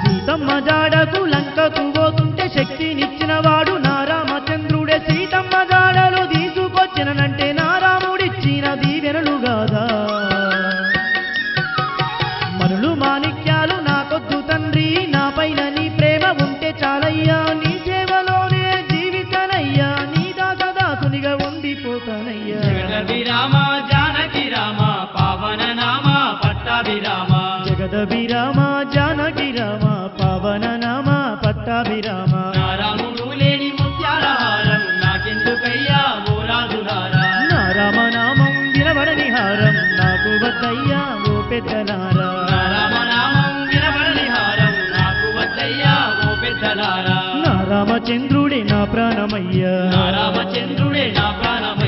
సీతమ్మ జాడకు లంకకు పోతుంటే శక్తినిచ్చిన వాడు నా రామచంద్రుడే సీతమ్మ జాడలో తీసుకొచ్చినంటే నా రాముడిచ్చిన దీవెనలు గాదా మనులు మాణిక్యాలు నాకొద్దు తండ్రి నా పైన నీ ప్రేమ ఉంటే చాలయ్యా నీ సేవలోనే జీవితానయ్యా నీ దాసదాసునిగా ఉండిపోతానయ్యా జగదభిరామ జానకి రామ పావన నామ పట్టాభిరామ జగదభిరామ జానకి రామ పవన నామ పట్టాభిరామ నా రాముడు లేని ముత్యాల హారం నాకెందుకయ్యా ఓ రాజులారా నా రామనామం వినబడని హారం నాకు వద్దయ్యా ఓ పెద్దలారా నా రామనామం వినబడని హారం నాకు వద్దయ్యా ఓ పెద్దలారా నా రామచంద్రుడే నా ప్రాణమయ్యా నా రామచంద్రుడే నా ప్రాణమయ్యా